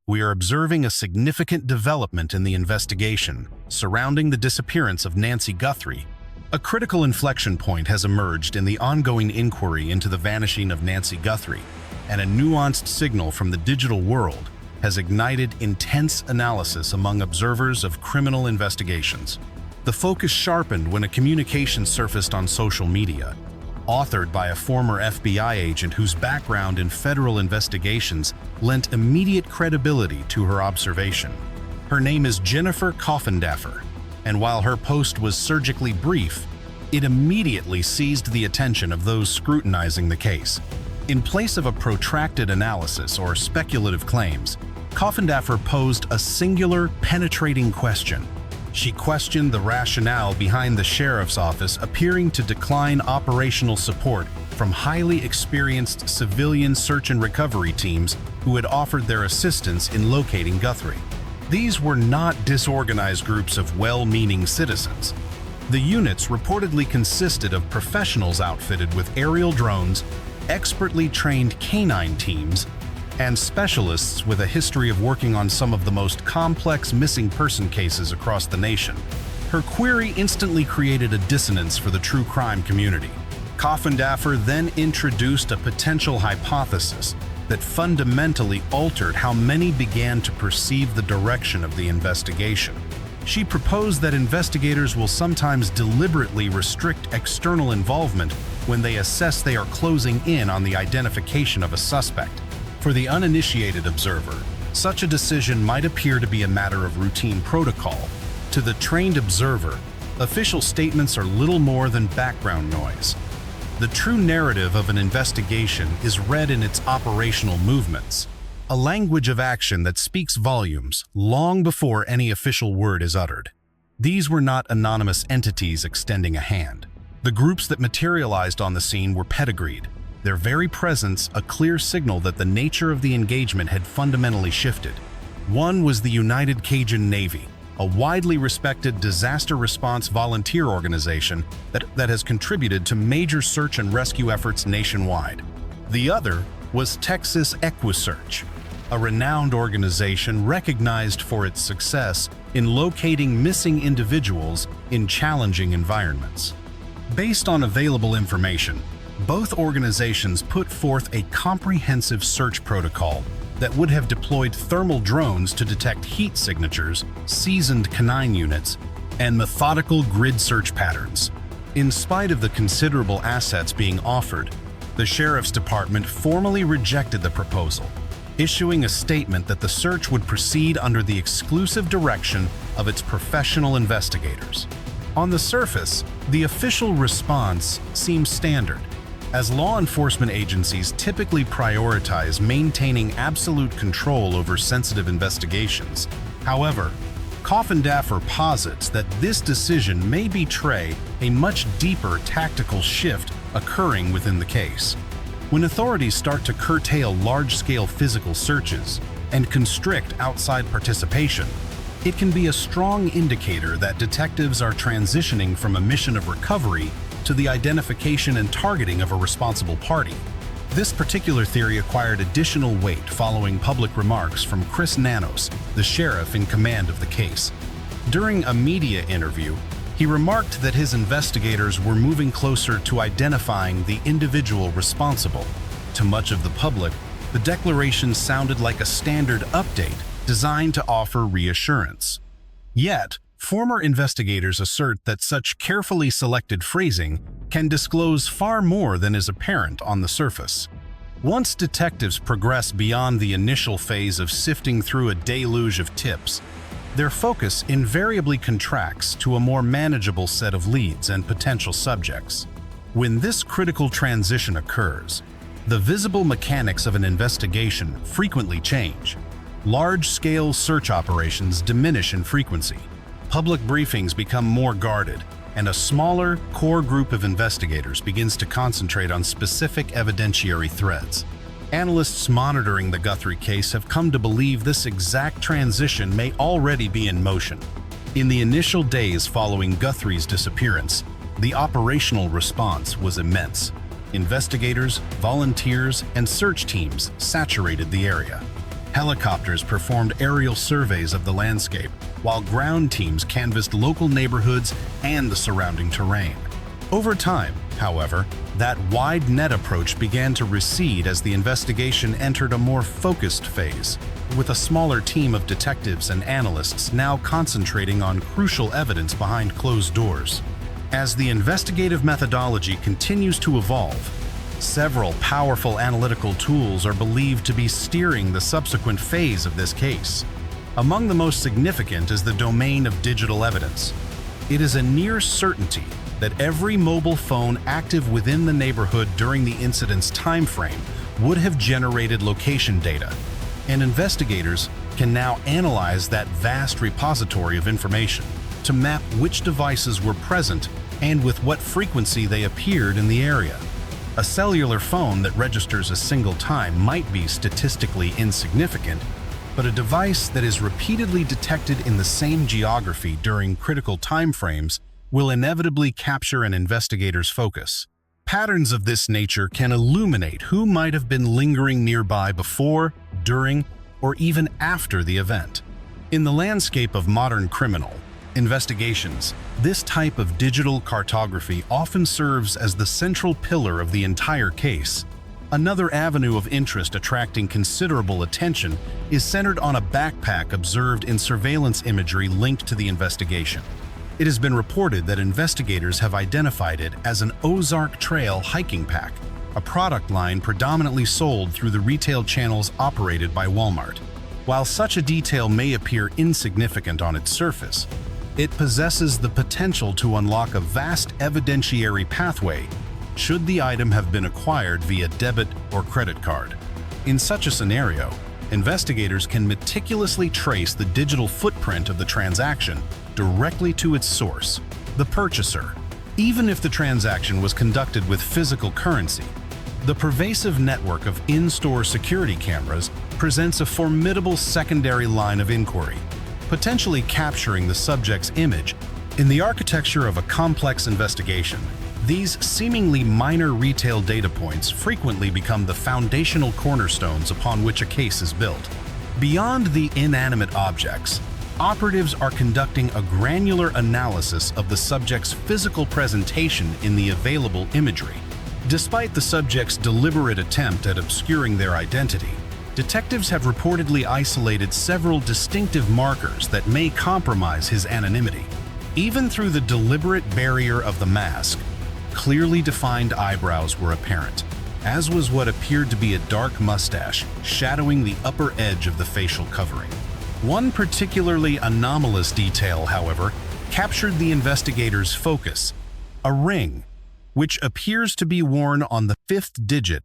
we are observing a significant development in the investigation surrounding the disappearance of Nancy Guthrie. A critical inflection point has emerged in the ongoing inquiry into the vanishing of Nancy Guthrie, and a nuanced signal from the digital world has ignited intense analysis among observers of criminal investigations. The focus sharpened when a communication surfaced on social media, authored by a former FBI agent whose background in federal investigations lent immediate credibility to her observation. Her name is Jennifer Coffindaffer, and while her post was surgically brief, it immediately seized the attention of those scrutinizing the case. In place of a protracted analysis or speculative claims, Coffindaffer posed a singular, penetrating question. She questioned the rationale behind the sheriff's office appearing to decline operational support from highly experienced civilian search and recovery teams who had offered their assistance in locating Guthrie. These were not disorganized groups of well-meaning citizens. The units reportedly consisted of professionals outfitted with aerial drones, expertly trained canine teams, and specialists with a history of working on some of the most complex missing person cases across the nation. Her query instantly created a dissonance for the true crime community. Coffindaffer then introduced a potential hypothesis that fundamentally altered how many began to perceive the direction of the investigation. She proposed that investigators will sometimes deliberately restrict external involvement when they assess they are closing in on the identification of a suspect. For the uninitiated observer, such a decision might appear to be a matter of routine protocol. To the trained observer, official statements are little more than background noise. The true narrative of an investigation is read in its operational movements, a language of action that speaks volumes long before any official word is uttered. These were not anonymous entities extending a hand. The groups that materialized on the scene were pedigreed, their very presence a clear signal that the nature of the engagement had fundamentally shifted. One was the United Cajun Navy, a widely respected disaster response volunteer organization that has contributed to major search and rescue efforts nationwide. The other was Texas EquiSearch, a renowned organization recognized for its success in locating missing individuals in challenging environments. Based on available information, both organizations put forth a comprehensive search protocol that would have deployed thermal drones to detect heat signatures, seasoned canine units, and methodical grid search patterns. In spite of the considerable assets being offered, the Sheriff's Department formally rejected the proposal, issuing a statement that the search would proceed under the exclusive direction of its professional investigators. On the surface, the official response seems standard, as law enforcement agencies typically prioritize maintaining absolute control over sensitive investigations. However, Coffindaffer posits that this decision may betray a much deeper tactical shift occurring within the case. When authorities start to curtail large-scale physical searches and constrict outside participation, it can be a strong indicator that detectives are transitioning from a mission of recovery to the identification and targeting of a responsible party. This particular theory acquired additional weight following public remarks from Chris Nanos, the sheriff in command of the case. During a media interview, he remarked that his investigators were moving closer to identifying the individual responsible. To much of the public, the declaration sounded like a standard update designed to offer reassurance. Yet, former investigators assert that such carefully selected phrasing can disclose far more than is apparent on the surface. Once detectives progress beyond the initial phase of sifting through a deluge of tips, their focus invariably contracts to a more manageable set of leads and potential subjects. When this critical transition occurs, the visible mechanics of an investigation frequently change. Large-scale search operations diminish in frequency. Public briefings become more guarded, and a smaller, core group of investigators begins to concentrate on specific evidentiary threads. Analysts monitoring the Guthrie case have come to believe this exact transition may already be in motion. In the initial days following Guthrie's disappearance, the operational response was immense. Investigators, volunteers, and search teams saturated the area. Helicopters performed aerial surveys of the landscape, while ground teams canvassed local neighborhoods and the surrounding terrain. Over time, however, that wide net approach began to recede as the investigation entered a more focused phase, with a smaller team of detectives and analysts now concentrating on crucial evidence behind closed doors. As the investigative methodology continues to evolve, several powerful analytical tools are believed to be steering the subsequent phase of this case. Among the most significant is the domain of digital evidence. It is a near certainty that every mobile phone active within the neighborhood during the incident's time frame would have generated location data, and investigators can now analyze that vast repository of information to map which devices were present and with what frequency they appeared in the area. A cellular phone that registers a single time might be statistically insignificant, but a device that is repeatedly detected in the same geography during critical time frames will inevitably capture an investigator's focus. Patterns of this nature can illuminate who might have been lingering nearby before, during, or even after the event. In the landscape of modern criminal investigations, this type of digital cartography often serves as the central pillar of the entire case. Another avenue of interest attracting considerable attention is centered on a backpack observed in surveillance imagery linked to the investigation. It has been reported that investigators have identified it as an Ozark Trail hiking pack, a product line predominantly sold through the retail channels operated by Walmart. While such a detail may appear insignificant on its surface, it possesses the potential to unlock a vast evidentiary pathway should the item have been acquired via debit or credit card. In such a scenario, investigators can meticulously trace the digital footprint of the transaction directly to its source, the purchaser. Even if the transaction was conducted with physical currency, the pervasive network of in-store security cameras presents a formidable secondary line of inquiry, potentially capturing the subject's image. In the architecture of a complex investigation, these seemingly minor retail data points frequently become the foundational cornerstones upon which a case is built. Beyond the inanimate objects, operatives are conducting a granular analysis of the subject's physical presentation in the available imagery. Despite the subject's deliberate attempt at obscuring their identity, detectives have reportedly isolated several distinctive markers that may compromise his anonymity. Even through the deliberate barrier of the mask, clearly defined eyebrows were apparent, as was what appeared to be a dark mustache shadowing the upper edge of the facial covering. One particularly anomalous detail, however, captured the investigators' focus: a ring, which appears to be worn on the fifth digit,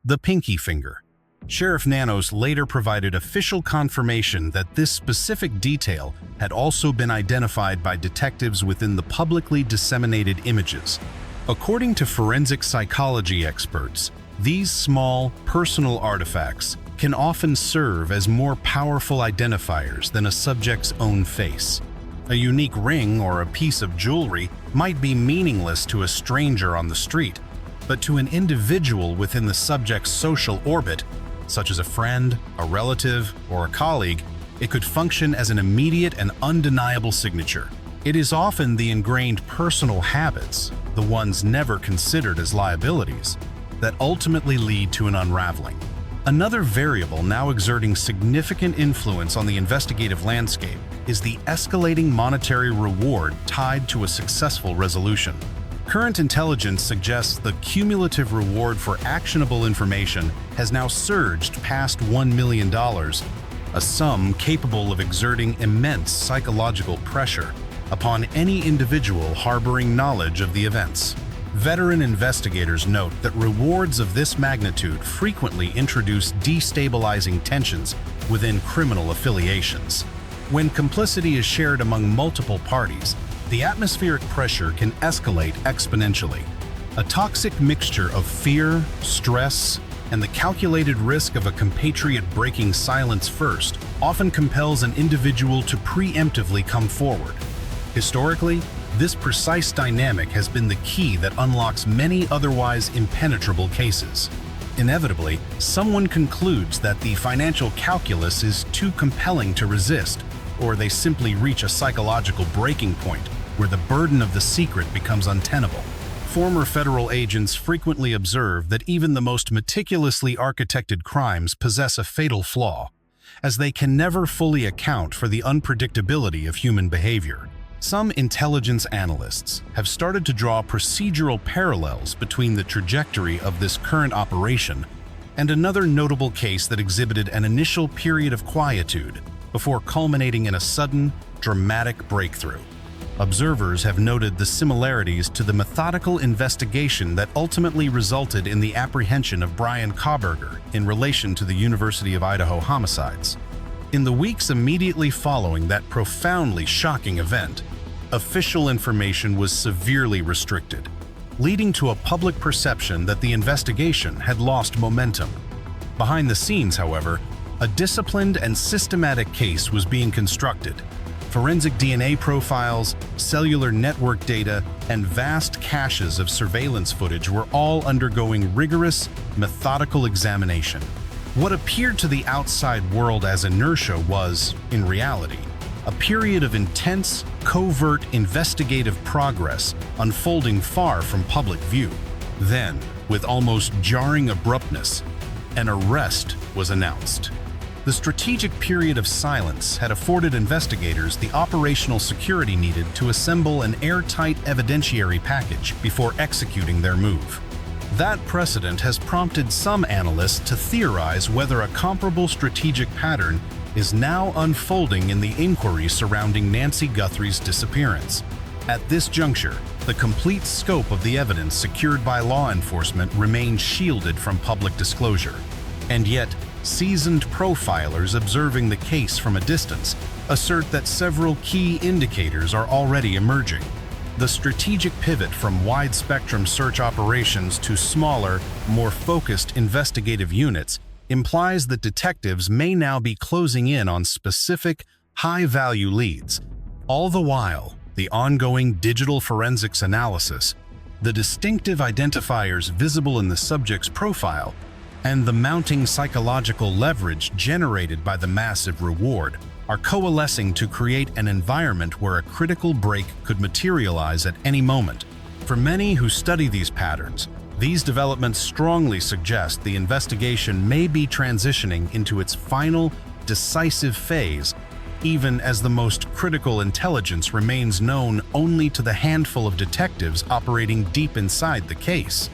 the pinky finger. Sheriff Nanos later provided official confirmation that this specific detail had also been identified by detectives within the publicly disseminated images. According to forensic psychology experts, these small, personal artifacts can often serve as more powerful identifiers than a subject's own face. A unique ring or a piece of jewelry might be meaningless to a stranger on the street, but to an individual within the subject's social orbit, such as a friend, a relative, or a colleague, it could function as an immediate and undeniable signature. It is often the ingrained personal habits, the ones never considered as liabilities, that ultimately lead to an unraveling. Another variable now exerting significant influence on the investigative landscape is the escalating monetary reward tied to a successful resolution. Current intelligence suggests the cumulative reward for actionable information has now surged past $1 million, a sum capable of exerting immense psychological pressure upon any individual harboring knowledge of the events. Veteran investigators note that rewards of this magnitude frequently introduce destabilizing tensions within criminal affiliations. When complicity is shared among multiple parties, the atmospheric pressure can escalate exponentially. A toxic mixture of fear, stress, and the calculated risk of a compatriot breaking silence first often compels an individual to preemptively come forward. Historically, this precise dynamic has been the key that unlocks many otherwise impenetrable cases. Inevitably, someone concludes that the financial calculus is too compelling to resist, or they simply reach a psychological breaking point where the burden of the secret becomes untenable. Former federal agents frequently observe that even the most meticulously architected crimes possess a fatal flaw, as they can never fully account for the unpredictability of human behavior. Some intelligence analysts have started to draw procedural parallels between the trajectory of this current operation and another notable case that exhibited an initial period of quietude before culminating in a sudden, dramatic breakthrough. Observers have noted the similarities to the methodical investigation that ultimately resulted in the apprehension of Bryan Kohberger in relation to the University of Idaho homicides. In the weeks immediately following that profoundly shocking event, official information was severely restricted, leading to a public perception that the investigation had lost momentum. Behind the scenes, however, a disciplined and systematic case was being constructed. Forensic DNA profiles, cellular network data, and vast caches of surveillance footage were all undergoing rigorous, methodical examination. What appeared to the outside world as inertia was, in reality, a period of intense, covert investigative progress unfolding far from public view. Then, with almost jarring abruptness, an arrest was announced. The strategic period of silence had afforded investigators the operational security needed to assemble an airtight evidentiary package before executing their move. That precedent has prompted some analysts to theorize whether a comparable strategic pattern is now unfolding in the inquiry surrounding Nancy Guthrie's disappearance. At this juncture, the complete scope of the evidence secured by law enforcement remains shielded from public disclosure. And yet, seasoned profilers observing the case from a distance assert that several key indicators are already emerging. The strategic pivot from wide-spectrum search operations to smaller, more focused investigative units implies that detectives may now be closing in on specific, high-value leads. All the while, the ongoing digital forensics analysis, the distinctive identifiers visible in the subject's profile, and the mounting psychological leverage generated by the massive reward are coalescing to create an environment where a critical break could materialize at any moment. For many who study these patterns, these developments strongly suggest the investigation may be transitioning into its final, decisive phase, even as the most critical intelligence remains known only to the handful of detectives operating deep inside the case.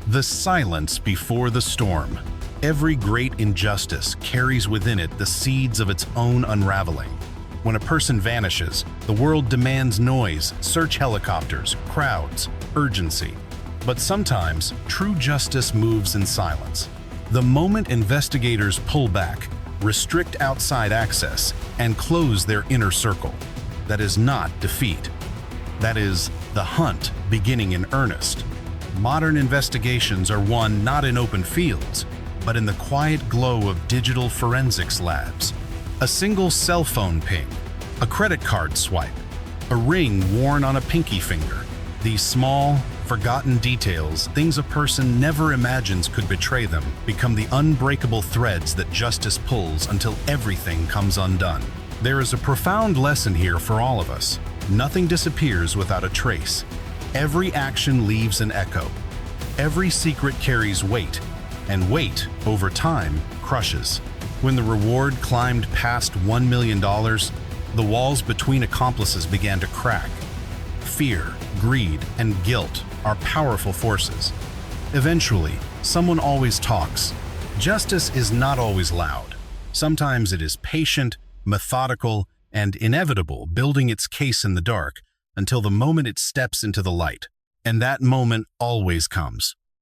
The silence before the storm. Every great injustice carries within it the seeds of its own unraveling. When a person vanishes, the world demands noise, search helicopters, crowds, urgency. But sometimes, true justice moves in silence. The moment investigators pull back, restrict outside access, and close their inner circle, that is not defeat. That is the hunt beginning in earnest. Modern investigations are won not in open fields, but in the quiet glow of digital forensics labs. A single cell phone ping, a credit card swipe, a ring worn on a pinky finger. These small, forgotten details, things a person never imagines could betray them, become the unbreakable threads that justice pulls until everything comes undone. There is a profound lesson here for all of us. Nothing disappears without a trace. Every action leaves an echo. Every secret carries weight, and weight, over time, crushes. When the reward climbed past $1 million, the walls between accomplices began to crack. Fear, greed, and guilt are powerful forces. Eventually, someone always talks. Justice is not always loud. Sometimes it is patient, methodical, and inevitable, building its case in the dark until the moment it steps into the light. And that moment always comes.